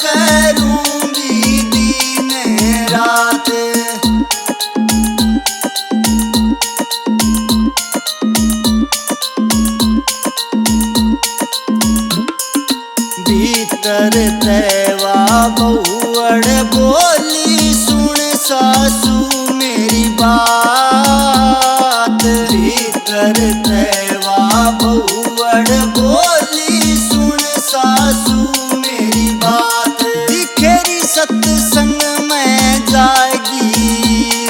करूंगी दिन रात। भीतर तैवा बहुअड़ बोली सुन सासू मेरी बात। भीतर तैवा बहुअड़ बोली सुन सासू मेरी बात। दिखेरी सत्संग में जाएगी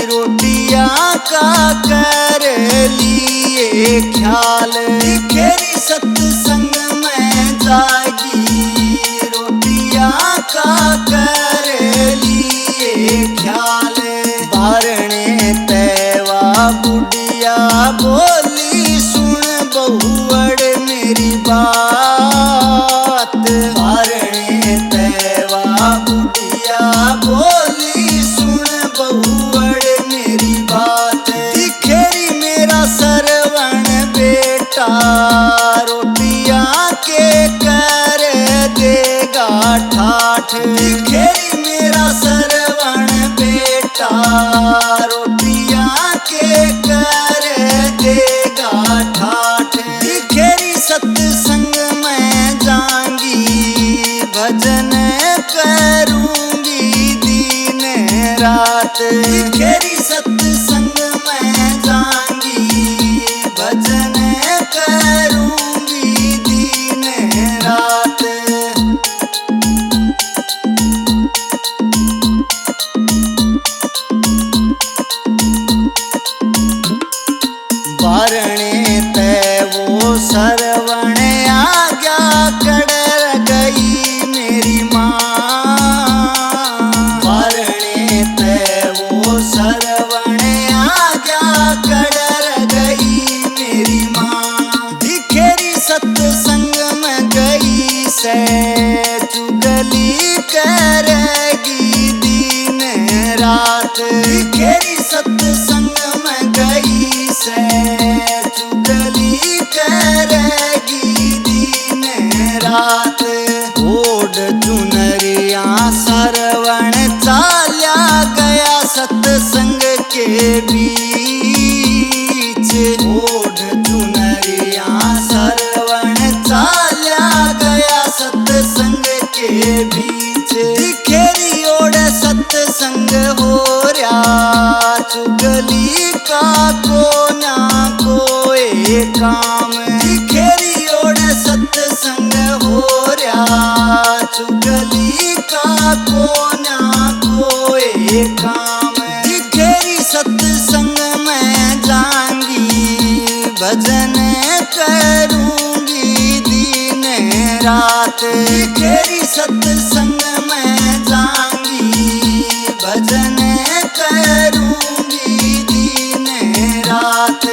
रोटियां का कर लिए ख्याल। दिखेरी सत्संग में जाएगी रोटियां का कर लिए ख्याल। बारणे तैवा बुढ़िया बोली सुन बहुअड़ मेरी बात। बारणे तैवा बुढ़िया बोली सुन बहुअड़ मेरी बात। दिखेरी मेरा सरवण बेटा रोटियां के कर देगा ठाठ। दिखेरी मेरा सरवण बेटा रोटियां के कर देगा ठाठ। दिखेरी सत्संग में जाऊंगी भजन करूंगी दिन रात। दिखेरी सत्संग में जाऊंगी भजन करूंगी दिन रात। बारणे तैवो सरवण आज्ञा कड़र गई मेरी माँ। बारणे तैवो सरवण आज्ञा कड़र गई मेरी माँ। दिखेरी सत्संग में गई से चुगली करेगी दिन रात। दिखेरी सत्संग में गई से चुगली करेगी दिन रात। ओढ़ चुनरिया सरवण चाल्या गया सत्संग के बीच। ओढ़ चुनरिया सरवण चाल्या गया सत्संग के बीच। दिखेरी ओढ़ सत्संग हो रहा चुगली का को ना कोई काम। दिखेरी ओढ़ सत्संग हो रहा चुगली का को ना कोई काम। दिखेरी सत्संग में जाऊंगी भजन करूंगी दिन रात। दिखेरी सत्संग में जाऊंगी भजन करूंगी दिन रात।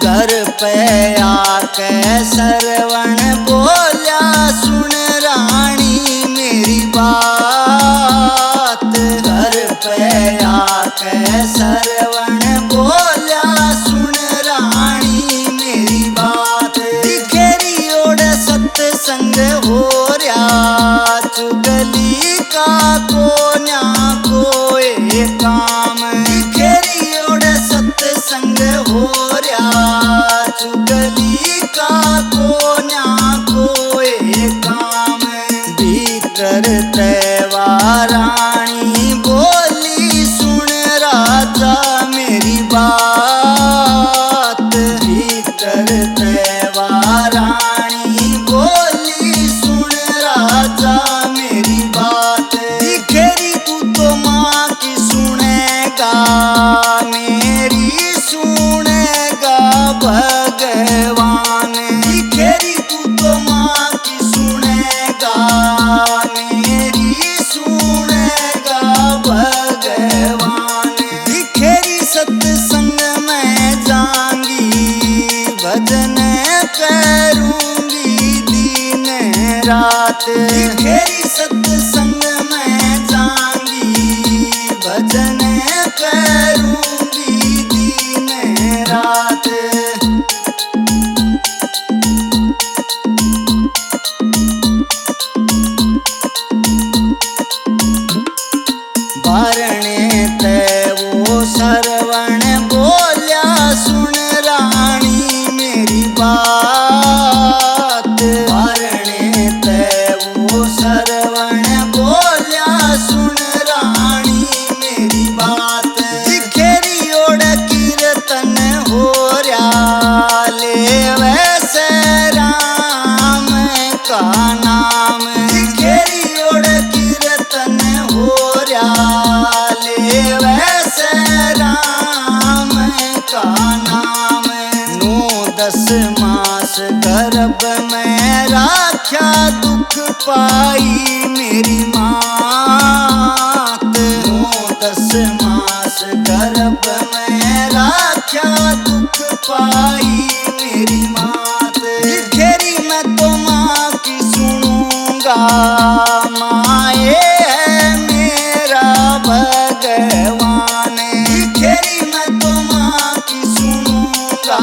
घर पे आके सरवण बोला सुन रानी मेरी बात। घर पे आके सरवण बोला सुन रानी मेरी बात। दिखेरी ओढ़ सत्संग हो रहा चुगली का को ना कोई काम। दिखेरी ओढ़ सत्संग हो रहा चुगली का को ना कोई काम। भीतर तैवा रानी बोली सुन राजा मेरी बात। भीतर तैवा रानी बोली सुन राजा मेरी बात। दिखेरी तू तो माँ की सुनेगा मेरी सुनेगा भगवान। दिखेरी तू तो माँ की सुनेगा मेरी सुनेगा भगवान। दिखेरी सत्संग में जाऊंगी भजन करूंगी दिन रात। दिखेरी सत्संग में जाऊंगी भजन करूंगी दिन सरवण बोलिया सुन रानी मेरी बात। दिखेरी ओड़ कीर्तन हो रहा ले वैसे राम का नाम। दिखेरी ओड़ कीर्तन हो रहा ले वैसे राम का नाम। 9-10 मास गर्भ में राख्या दुख पाई मेरी मात। 9-10 मास गर्भ में राख्या दुख पाई मेरी मात। दिखेरी मैं तो माँ की सुनूंगा माए है मेरा भगवान। दिखेरी मैं तो माँ की सुनूंगा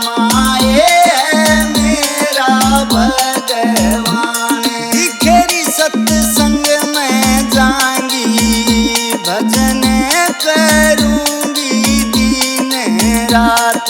माए है मेरा भगवान। दिखेरी सत्संग में जाऊंगी भजन करूंगी दिन रात।